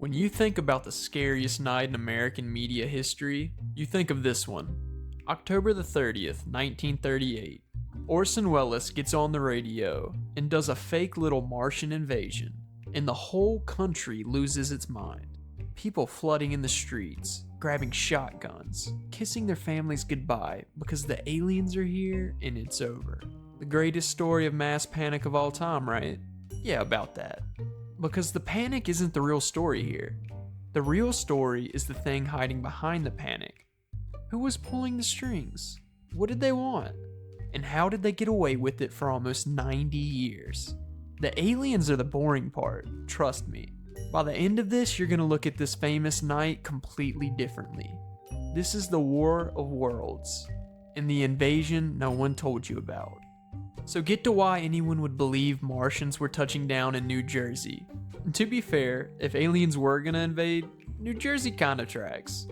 When you think about the scariest night in American media history, you think of this one. October the 30th, 1938. Orson Welles gets on the radio and does a fake little Martian invasion, and the whole country loses its mind. People flooding in the streets, grabbing shotguns, kissing their families goodbye because the aliens are here and it's over. The greatest story of mass panic of all time, right? Yeah, about that. Because the panic isn't the real story here. The real story is the thing hiding behind the panic. Who was pulling the strings? What did they want? And how did they get away with it for almost 90 years? The aliens are the boring part, trust me. By the end of this, you're gonna look at this famous night completely differently. This is the War of Worlds, and the invasion no one told you about. So get to why anyone would believe Martians were touching down in New Jersey. And to be fair, if aliens were gonna invade, New Jersey kinda tracks.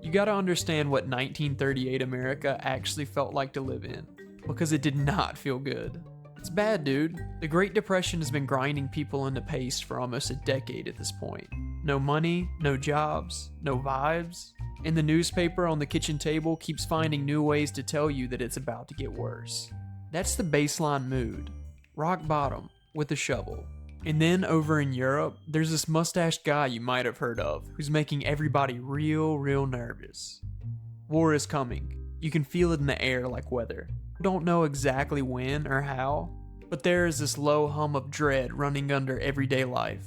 You gotta understand what 1938 America actually felt like to live in, because it did not feel good. It's bad, dude. The Great Depression has been grinding people into paste for almost a decade at this point. No money, no jobs, no vibes, and the newspaper on the kitchen table keeps finding new ways to tell you that it's about to get worse. That's the baseline mood. Rock bottom, with a shovel. And then over in Europe, there's this mustached guy you might have heard of, who's making everybody real nervous. War is coming. You can feel it in the air like weather. Don't know exactly when or how, but there is this low hum of dread running under everyday life.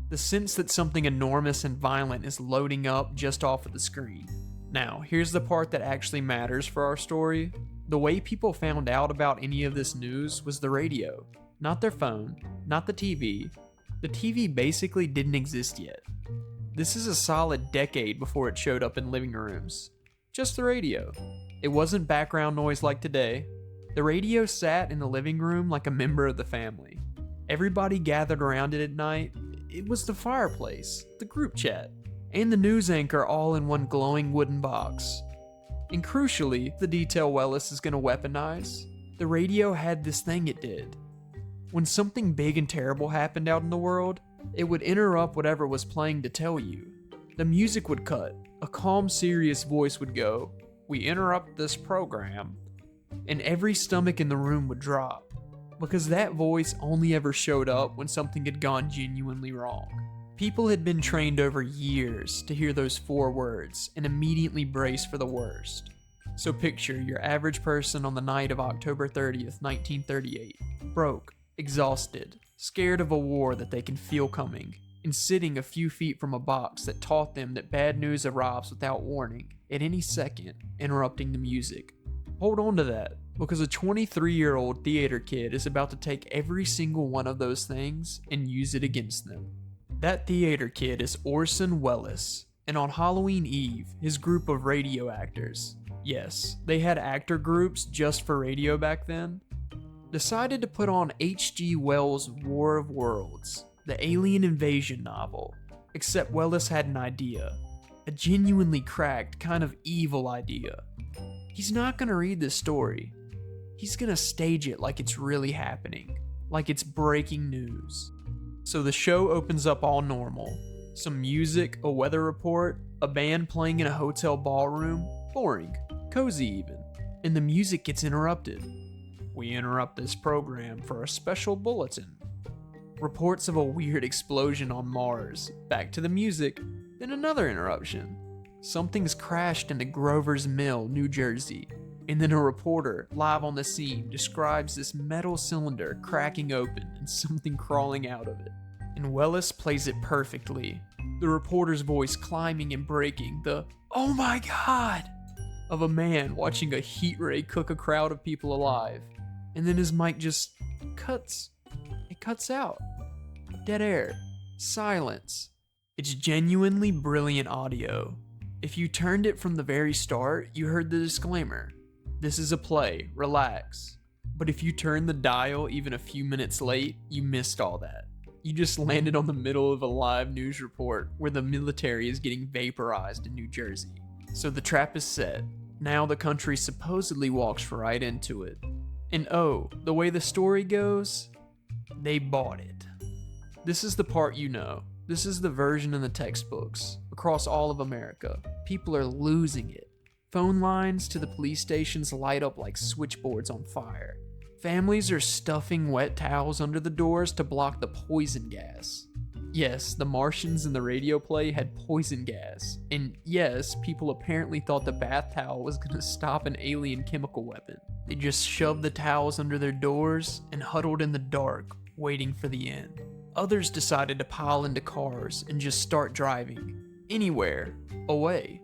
The sense that something enormous and violent is loading up just off of the screen. Now, here's the part that actually matters for our story. The way people found out about any of this news was the radio. Not their phone, not the TV. The TV basically didn't exist yet. This is a solid decade before it showed up in living rooms. Just the radio. It wasn't background noise like today. The radio sat in the living room like a member of the family. Everybody gathered around it at night. It was the fireplace, the group chat, and the news anchor all in one glowing wooden box. And crucially, the detail Welles is going to weaponize, the radio had this thing it did. When something big and terrible happened out in the world, it would interrupt whatever was playing to tell you. The music would cut, a calm, serious voice would go, "We interrupt this program," and every stomach in the room would drop, because that voice only ever showed up when something had gone genuinely wrong. People had been trained over years to hear those 4 words and immediately brace for the worst. So picture your average person on the night of October 30th, 1938, broke, exhausted, scared of a war that they can feel coming, and sitting a few feet from a box that taught them that bad news arrives without warning, at any second, interrupting the music. Hold on to that, because a 23-year-old theater kid is about to take every single one of those things and use it against them. That theater kid is Orson Welles, and on Halloween Eve, his group of radio actors, yes, they had actor groups just for radio back then, decided to put on H.G. Wells' War of Worlds, the alien invasion novel, except Welles had an idea, a genuinely cracked, kind of evil idea. He's not gonna read this story. He's gonna stage it like it's really happening, like it's breaking news. So the show opens up all normal. Some music, a weather report, a band playing in a hotel ballroom, boring, cozy even. And the music gets interrupted. "We interrupt this program for a special bulletin." Reports of a weird explosion on Mars, back to the music, then another interruption. Something's crashed into Grover's Mill, New Jersey, and then a reporter, live on the scene, describes this metal cylinder cracking open and something crawling out of it. And Welles plays it perfectly. The reporter's voice climbing and breaking, the "oh my god" of a man watching a heat ray cook a crowd of people alive. And then his mic just cuts. It cuts out. Dead air. Silence. It's genuinely brilliant audio. If you turned it from the very start, you heard the disclaimer. This is a play, relax. But if you turned the dial even a few minutes late, you missed all that. You just landed on the middle of a live news report where the military is getting vaporized in New Jersey. So the trap is set. Now the country supposedly walks right into it. And oh, the way the story goes, they bought it. This is the part you know. This is the version in the textbooks. Across all of America, people are losing it. Phone lines to the police stations light up like switchboards on fire. Families are stuffing wet towels under the doors to block the poison gas. Yes, the Martians in the radio play had poison gas. And yes, people apparently thought the bath towel was gonna stop an alien chemical weapon. They just shoved the towels under their doors and huddled in the dark, waiting for the end. Others decided to pile into cars and just start driving. Anywhere. Away.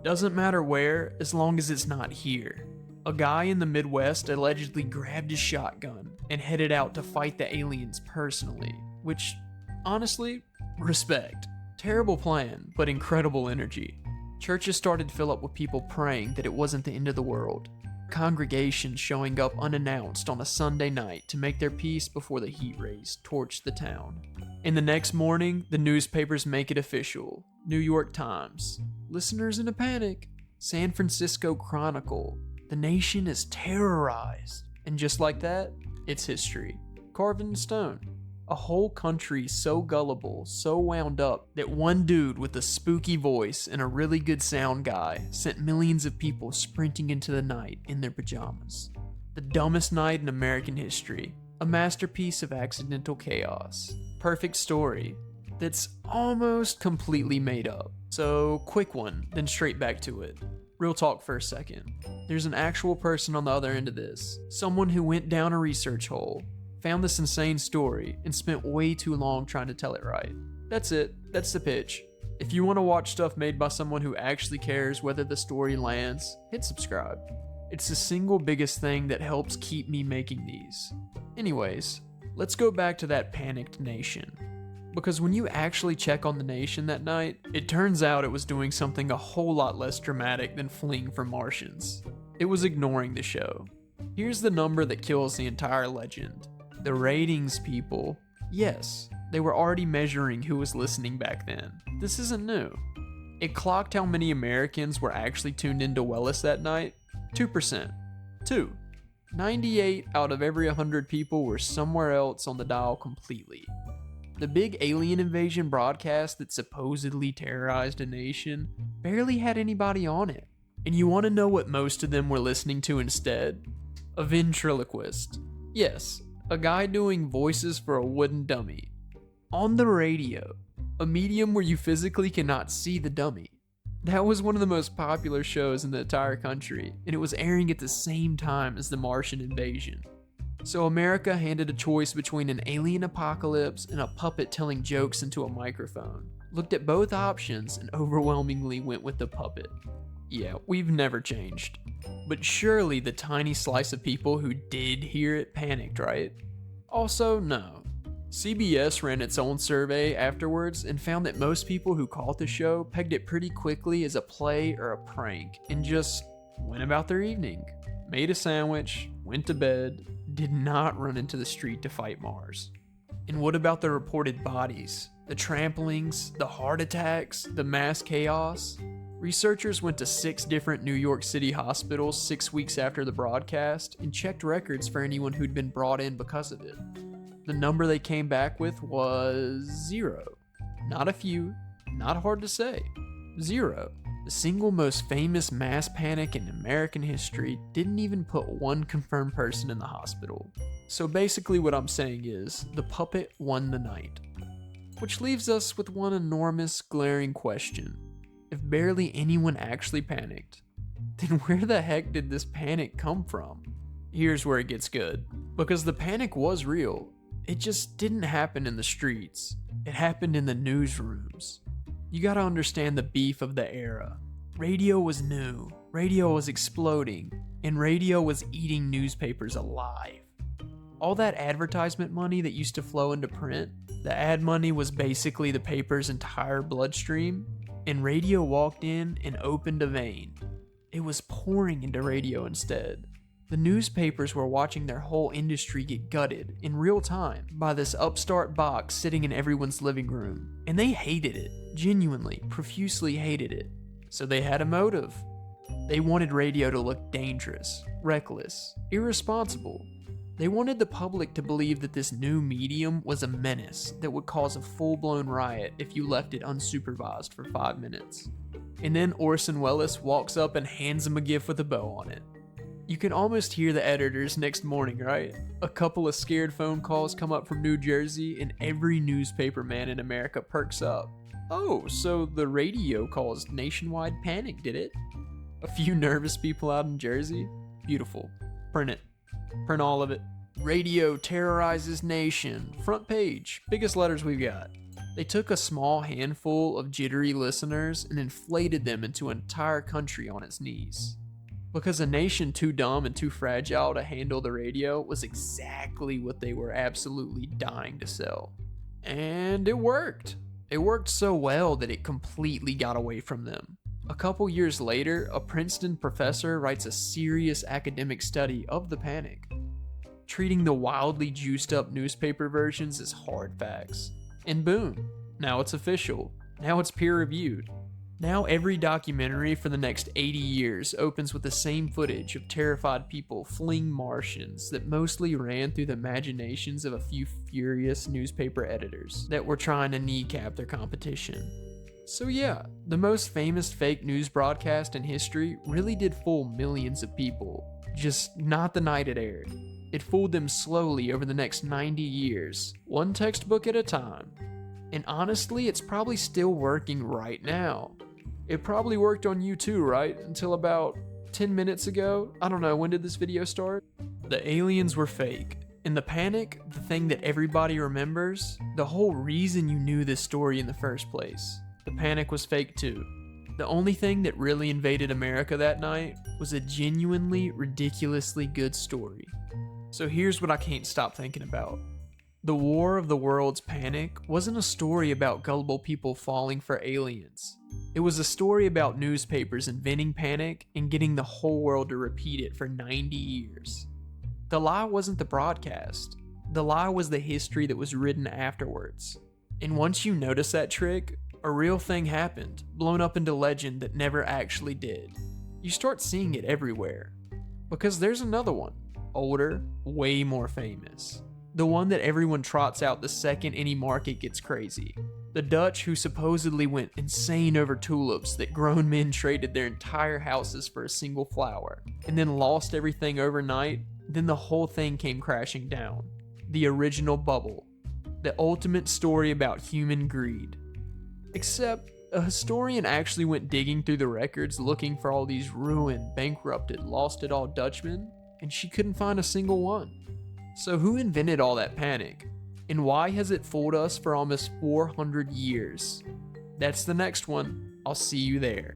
Doesn't matter where, as long as it's not here. A guy in the Midwest allegedly grabbed his shotgun and headed out to fight the aliens personally, which, honestly, respect. Terrible plan, but incredible energy. Churches started to fill up with people praying that it wasn't the end of the world. Congregations showing up unannounced on a Sunday night to make their peace before the heat rays torched the town. And the next morning, the newspapers make it official. New York Times. Listeners in a panic. San Francisco Chronicle. The nation is terrorized. And just like that, it's history. Carved in stone. A whole country so gullible, so wound up, that one dude with a spooky voice and a really good sound guy sent millions of people sprinting into the night in their pajamas. The dumbest night in American history. A masterpiece of accidental chaos. Perfect story that's almost completely made up. So, quick one, then straight back to it. Real talk for a second. There's an actual person on the other end of this. Someone who went down a research hole, found this insane story, and spent way too long trying to tell it right. That's it. That's the pitch. If you want to watch stuff made by someone who actually cares whether the story lands, hit subscribe. It's the single biggest thing that helps keep me making these. Anyways, let's go back to that panicked nation. Because when you actually check on the nation that night, it turns out it was doing something a whole lot less dramatic than fleeing from Martians. It was ignoring the show. Here's the number that kills the entire legend. The ratings, people. Yes, they were already measuring who was listening back then. This isn't new. It clocked how many Americans were actually tuned into Welles that night. 2%. 2. 98 out of every 100 people were somewhere else on the dial completely. The big alien invasion broadcast that supposedly terrorized a nation barely had anybody on it. And you want to know what most of them were listening to instead? A ventriloquist. Yes, a guy doing voices for a wooden dummy. On the radio, a medium where you physically cannot see the dummy. That was one of the most popular shows in the entire country, and it was airing at the same time as the Martian invasion. So America handed a choice between an alien apocalypse and a puppet telling jokes into a microphone. Looked at both options and overwhelmingly went with the puppet. Yeah, we've never changed. But surely the tiny slice of people who did hear it panicked, right? Also, no. CBS ran its own survey afterwards and found that most people who caught the show pegged it pretty quickly as a play or a prank and just went about their evening. Made a sandwich, went to bed, did not run into the street to fight Mars. And what about the reported bodies? The tramplings, the heart attacks, the mass chaos? Researchers went to 6 different New York City hospitals 6 weeks after the broadcast and checked records for anyone who'd been brought in because of it. The number they came back with was 0. Not a few, not hard to say. 0. The single most famous mass panic in American history didn't even put one confirmed person in the hospital. So basically what I'm saying is, the puppet won the night. Which leaves us with one enormous, glaring question. If barely anyone actually panicked, then where the heck did this panic come from? Here's where it gets good. Because the panic was real. It just didn't happen in the streets. It happened in the newsrooms. You gotta understand the beef of the era. Radio was new, radio was exploding, and radio was eating newspapers alive. All that advertisement money that used to flow into print, the ad money was basically the paper's entire bloodstream, and radio walked in and opened a vein. It was pouring into radio instead. The newspapers were watching their whole industry get gutted in real time by this upstart box sitting in everyone's living room. And they hated it, genuinely, profusely hated it. So they had a motive. They wanted radio to look dangerous, reckless, irresponsible. They wanted the public to believe that this new medium was a menace that would cause a full-blown riot if you left it unsupervised for 5 minutes. And then Orson Welles walks up and hands him a gift with a bow on it. You can almost hear the editors next morning, right? A couple of scared phone calls come up from New Jersey, and every newspaper man in America perks up. Oh, so the radio caused nationwide panic, did it? A few nervous people out in Jersey? Beautiful. Print it. Print all of it. Radio terrorizes nation. Front page. Biggest letters we've got. They took a small handful of jittery listeners and inflated them into an entire country on its knees. Because a nation too dumb and too fragile to handle the radio was exactly what they were absolutely dying to sell. And it worked. It worked so well that it completely got away from them. A couple years later, a Princeton professor writes a serious academic study of the panic, treating the wildly juiced up newspaper versions as hard facts. And boom, now it's official. Now it's peer reviewed. Now every documentary for the next 80 years opens with the same footage of terrified people fleeing Martians that mostly ran through the imaginations of a few furious newspaper editors that were trying to kneecap their competition. So yeah, the most famous fake news broadcast in history really did fool millions of people, just not the night it aired. It fooled them slowly over the next 90 years, one textbook at a time. And honestly, it's probably still working right now. It probably worked on you too, right? Until about 10 minutes ago? I don't know, when did this video start? The aliens were fake. And the panic, the thing that everybody remembers, the whole reason you knew this story in the first place. The panic was fake too. The only thing that really invaded America that night was a genuinely, ridiculously good story. So here's what I can't stop thinking about. The War of the Worlds panic wasn't a story about gullible people falling for aliens. It was a story about newspapers inventing panic and getting the whole world to repeat it for 90 years. The lie wasn't the broadcast. The lie was the history that was written afterwards. And once you notice that trick, a real thing happened, blown up into legend that never actually did. You start seeing it everywhere. Because there's another one, older, way more famous. The one that everyone trots out the second any market gets crazy. The Dutch who supposedly went insane over tulips that grown men traded their entire houses for a single flower, and then lost everything overnight, then the whole thing came crashing down. The original bubble. The ultimate story about human greed. Except, a historian actually went digging through the records looking for all these ruined, bankrupted, lost-it-all Dutchmen, and she couldn't find a single one. So who invented all that panic? And why has it fooled us for almost 400 years? That's the next one. I'll see you there.